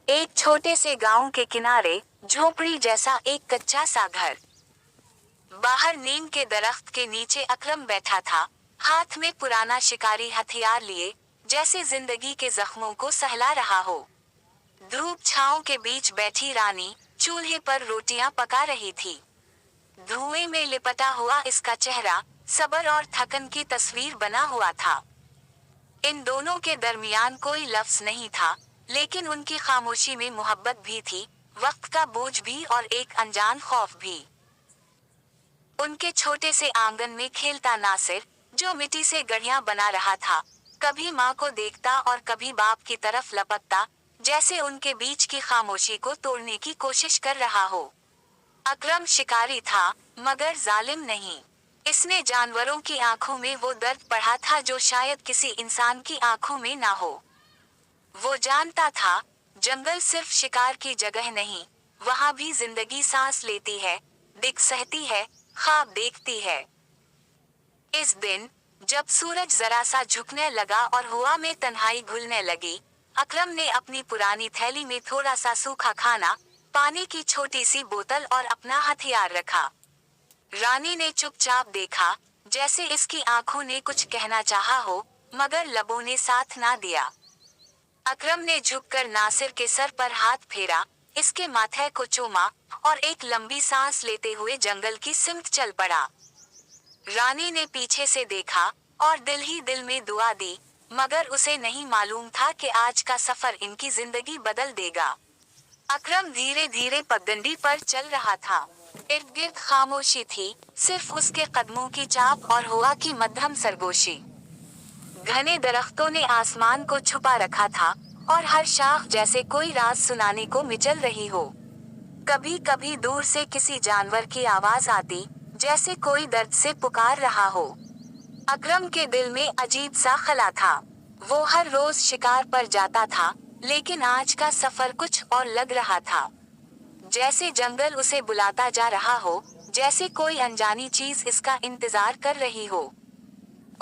एक छोटे से गांव के किनारे झोपड़ी जैसा एक कच्चा सा घर। बाहर नीम के दरख्त के नीचे अकरम बैठा था, हाथ में पुराना शिकारी हथियार लिए, जैसे जिंदगी के जख्मों को सहला रहा हो। धूप छांव के बीच बैठी रानी चूल्हे पर रोटियां पका रही थी। धुएं में लिपटा हुआ इसका चेहरा सब्र और थकन की तस्वीर बना हुआ था। इन दोनों के दरमियान कोई लफ्ज नहीं था, लेकिन उनकी खामोशी में मोहब्बत भी थी, वक्त का बोझ भी और एक अनजान खौफ भी। उनके छोटे से आंगन में खेलता नासिर, जो मिट्टी से गढ़ियां बना रहा था, कभी माँ को देखता और कभी बाप की तरफ लपकता, जैसे उनके बीच की खामोशी को तोड़ने की कोशिश कर रहा हो। अकरम शिकारी था, मगर जालिम नहीं। इसने जानवरों की आंखों में वो दर्द पढ़ा था जो शायद किसी इंसान की आंखों में ना हो। वो जानता था, जंगल सिर्फ शिकार की जगह नहीं, वहाँ भी जिंदगी सांस लेती है, दिख सहती है, ख्वाब देखती है। इस दिन, जब सूरज जरा सा झुकने लगा और हवा में तन्हाई घुलने लगी, अकरम ने अपनी पुरानी थैली में थोड़ा सा सूखा खाना, पानी की छोटी सी बोतल और अपना हथियार रखा। रानी ने चुपचाप देखा, जैसे इसकी आंखों ने कुछ कहना चाहा हो, मगर लबों ने साथ ना दिया। अकरम ने झुककर नासिर के सर पर हाथ फेरा, इसके माथे को चूमा, और एक लंबी सांस लेते हुए जंगल की सिमत चल पड़ा। रानी ने पीछे से देखा, और दिल ही दिल में दुआ दी, मगर उसे नहीं मालूम था कि आज का सफर इनकी जिंदगी बदल देगा। अकरम धीरे धीरे पगडंडी पर चल रहा था। इर्द गिर्द खामोशी थी, सिर्फ उसके कदमों की चाप और हवा की मध्यम सरगोशी। घने दरख्तों ने आसमान को छुपा रखा था, और हर शाख जैसे कोई राज सुनाने को मिचल रही हो। कभी कभी दूर से किसी जानवर की आवाज आती, जैसे कोई दर्द से पुकार रहा हो। अकरम के दिल में अजीब सा खला था। वो हर रोज शिकार पर जाता था, लेकिन आज का सफर कुछ और लग रहा था। जैसे जंगल उसे बुलाता जा रहा हो, जैसे कोई अनजानी चीज इसका इंतजार कर रही हो।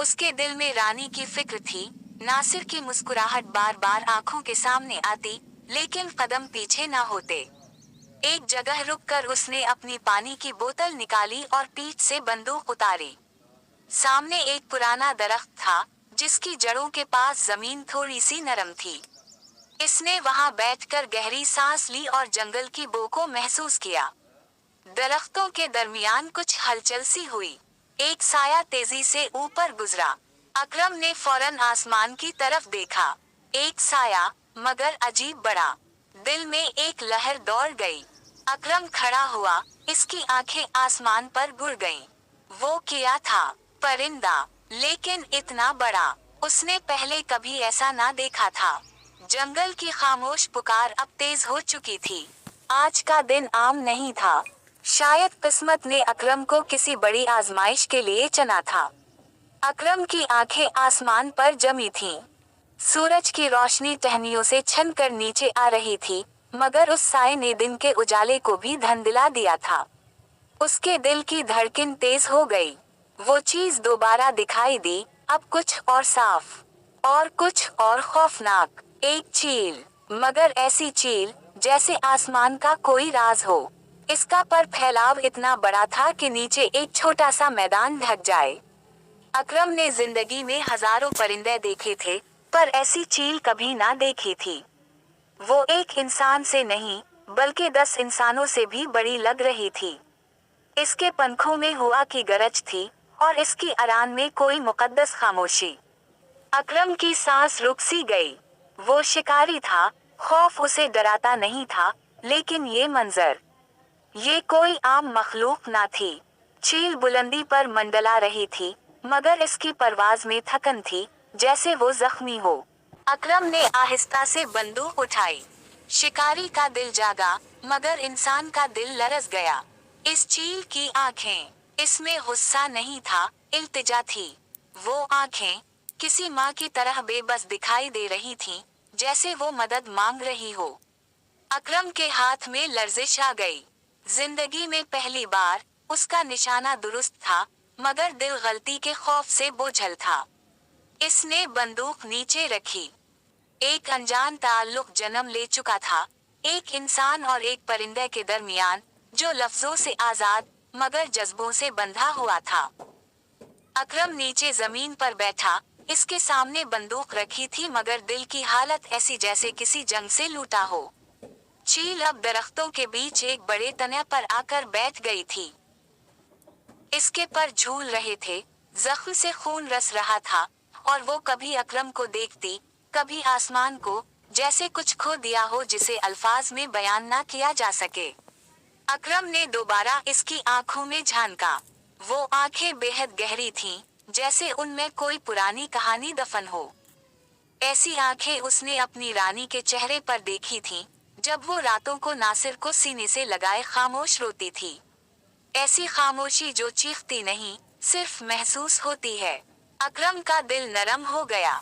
उसके दिल में रानी की फिक्र थी, नासिर की मुस्कुराहट बार बार आंखों के सामने आती, लेकिन कदम पीछे ना होते। एक जगह रुककर उसने अपनी पानी की बोतल निकाली और पीठ से बंदूक उतारी। सामने एक पुराना दरख्त था, जिसकी जड़ों के पास जमीन थोड़ी सी नरम थी। इसने वहां बैठकर गहरी सांस ली और जंगल की बो को महसूस किया। दरख्तों के दरमियान कुछ हलचल सी हुई। एक साया तेजी से ऊपर गुजरा। अकरम ने फौरन आसमान की तरफ देखा। एक साया, मगर अजीब बड़ा। दिल में एक लहर दौड़ गई। अकरम खड़ा हुआ, इसकी आंखें आसमान पर गुड़ गईं। वो क्या था? परिंदा, लेकिन इतना बड़ा। उसने पहले कभी ऐसा ना देखा था। जंगल की खामोश पुकार अब तेज हो चुकी थी। आज का दिन आम नहीं था। शायद किस्मत ने अकरम को किसी बड़ी आजमाइश के लिए चुना था। अकरम की आंखें आसमान पर जमी थीं। सूरज की रोशनी टहनियों से छनकर नीचे आ रही थी, मगर उस साए ने दिन के उजाले को भी धंधिला दिया था। उसके दिल की धड़कन तेज हो गई। वो चीज दोबारा दिखाई दी, अब कुछ और साफ, और कुछ और खौफनाक। एक चील, मगर ऐसी चील जैसे आसमान का कोई राज हो। इसका पर फैलाव इतना बड़ा था कि नीचे एक छोटा सा मैदान ढक जाए। अकरम ने जिंदगी में हजारों परिंदे देखे थे, पर ऐसी चील कभी ना देखी थी। वो एक इंसान से नहीं, बल्कि 10 इंसानों से भी बड़ी लग रही थी। इसके पंखों में हवा की गरज थी, और इसकी अरान में कोई मुकद्दस खामोशी। अकरम की सांस रुक सी गई। वो शिकारी था, खौफ उसे डराता नहीं था, लेकिन ये मंजर, ये कोई आम मखलूक ना थी। चील बुलंदी पर मंडला रही थी, मगर इसकी परवाज में थकन थी, जैसे वो जख्मी हो। अकरम ने आहिस्ता से बंदूक उठाई। शिकारी का दिल जागा, मगर इंसान का दिल लरस गया। इस चील की आंखें, इसमें गुस्सा नहीं था, इल्तिजा थी। वो आंखें किसी माँ की तरह बेबस दिखाई दे रही थीं, जैसे वो मदद मांग रही हो। अकरम के हाथ में लर्जिश आ गई। जिंदगी में पहली बार उसका निशाना दुरुस्त था, मगर दिल गलती के खौफ से बोझल था। इसने बंदूक नीचे रखी। एक अनजान ताल्लुक जन्म ले चुका था, एक इंसान और एक परिंदे के दरमियान, जो लफ्जों से आजाद मगर जज्बों से बंधा हुआ था। अकरम नीचे जमीन पर बैठा, इसके सामने बंदूक रखी थी मगर दिल की हालत ऐसी जैसे किसी जंग से लूटा हो। चील अब दरख्तों के बीच एक बड़े तने पर आकर बैठ गई थी। इसके पर झूल रहे थे, जख्म से खून रस रहा था, और वो कभी अकरम को देखती, कभी आसमान को, जैसे कुछ खो दिया हो जिसे अल्फाज में बयान ना किया जा सके। अकरम ने दोबारा इसकी आंखों में झांका। वो आंखें बेहद गहरी थीं, जैसे उनमें कोई पुरानी कहानी दफन हो। ऐसी आंखें उसने अपनी रानी के चेहरे पर देखी थीं, जब वो रातों को नासिर को सीने से लगाए खामोश रोती थी। ऐसी खामोशी जो चीखती नहीं, सिर्फ महसूस होती है। अकरम का दिल नरम हो गया।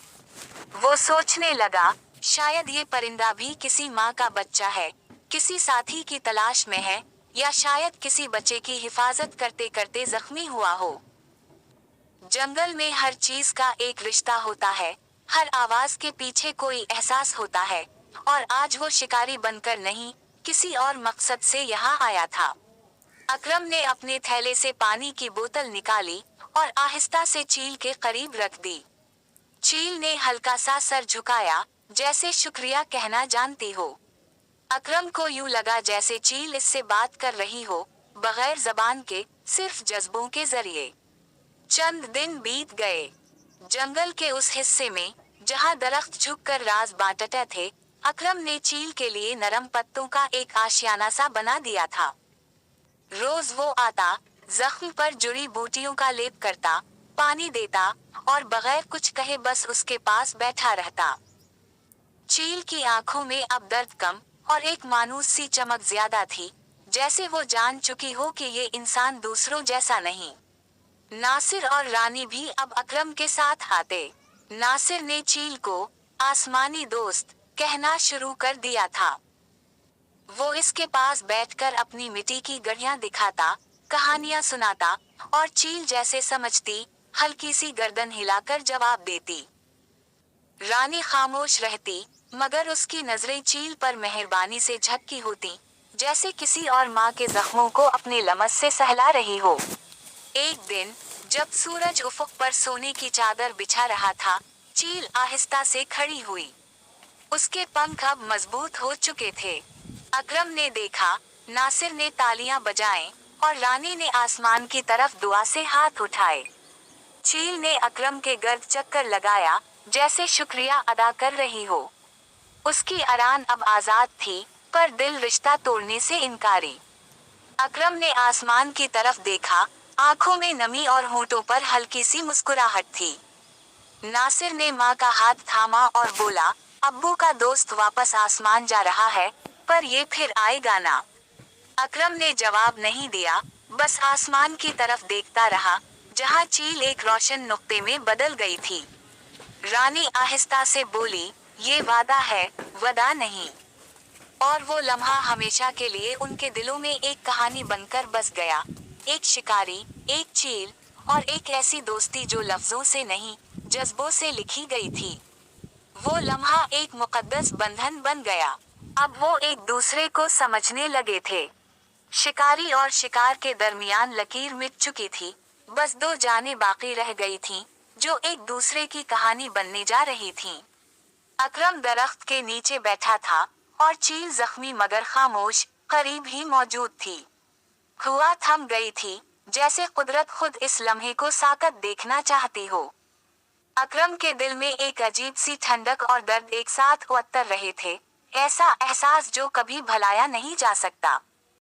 वो सोचने लगा, शायद ये परिंदा भी किसी माँ का बच्चा है, किसी साथी की तलाश में है, या शायद किसी बच्चे की हिफाजत करते करते जख्मी हुआ हो। जंगल में हर चीज का एक रिश्ता होता है, हर आवाज के पीछे कोई एहसास होता है, और आज वो शिकारी बनकर नहीं, किसी और मकसद से यहाँ आया था। अकरम ने अपने थैले से पानी की बोतल निकाली और आहिस्ता से चील के करीब रख दी। चील ने हल्का सा सर झुकाया, जैसे शुक्रिया कहना जानती हो। अकरम को यूं लगा जैसे चील इससे बात कर रही हो, बगैर जबान के, सिर्फ जज्बों के जरिए। चंद दिन बीत गए। जंगल के उस हिस्से में, जहां दरख्त झुककर राज बांटते थे, अकरम ने चील के लिए नरम पत्तों का एक आशियाना सा बना दिया था। रोज वो आता, जख्म पर जुड़ी बूटियों का लेप करता, पानी देता, और बगैर कुछ कहे बस उसके पास बैठा रहता। चील की आंखों में अब दर्द कम और एक मानूस सी चमक ज्यादा थी, जैसे वो जान चुकी हो कि ये इंसान दूसरों जैसा नहीं। नासिर और रानी भी अब अकरम के साथ आते। नासिर ने चील को आसमानी दोस्त कहना शुरू कर दिया था। वो इसके पास बैठकर अपनी मिट्टी की गढ़ियां दिखाता, कहानियां सुनाता, और चील जैसे समझती, हल्की सी गर्दन हिलाकर जवाब देती। रानी खामोश रहती, मगर उसकी नजरें चील पर मेहरबानी से झपकी होती, जैसे किसी और माँ के जख्मों को अपने लमस से सहला रही हो। एक दिन, जब सूरज उफुक पर सोने की चादर बिछा रहा था, चील आहिस्ता से खड़ी हुई। उसके पंख अब मजबूत हो चुके थे। अकरम ने देखा, नासिर ने तालियां बजाएं, और रानी ने आसमान की तरफ दुआ से हाथ उठाए। चील ने अकरम के गर्द चक्कर लगाया, जैसे शुक्रिया अदा कर रही हो। उसकी अरान अब आजाद थी, पर दिल रिश्ता तोड़ने से इनकारी। अकरम ने आसमान की तरफ देखा, आंखों में नमी और होंठों पर हल्की सी मुस्कुराहट थी। नासिर ने माँ का हाथ थामा और बोला, अब्बू का दोस्त वापस आसमान जा रहा है, पर ये फिर आएगा ना? अकरम ने जवाब नहीं दिया, बस आसमान की तरफ देखता रहा, जहाँ चील एक रोशन नुक्ते में बदल गई थी। रानी आहिस्ता से बोली, ये वादा है, वदा नहीं। और वो लम्हा हमेशा के लिए उनके दिलों में एक कहानी बनकर बस गया। एक शिकारी, एक चील, और एक ऐसी दोस्ती जो लफ्जों से नहीं, जज्बों से लिखी गई थी। वो लम्हा एक मुकद्दस बंधन बन गया। अब वो एक दूसरे को समझने लगे थे। शिकारी और शिकार के दरमियान लकीर मिट चुकी थी, बस दो जानें बाकी रह गई थीं, जो एक दूसरे की कहानी बनने जा रही थीं। अकरम दरख्त के नीचे बैठा था, और चील जख्मी मगर खामोश, करीब ही मौजूद थी। हवा थम गई थी, जैसे कुदरत खुद इस लम्हे को साकत देखना चाहती हो। अकरम के दिल में एक अजीब सी ठंडक और दर्द एक साथ उतर रहे थे, ऐसा एहसास जो कभी भुलाया नहीं जा सकता।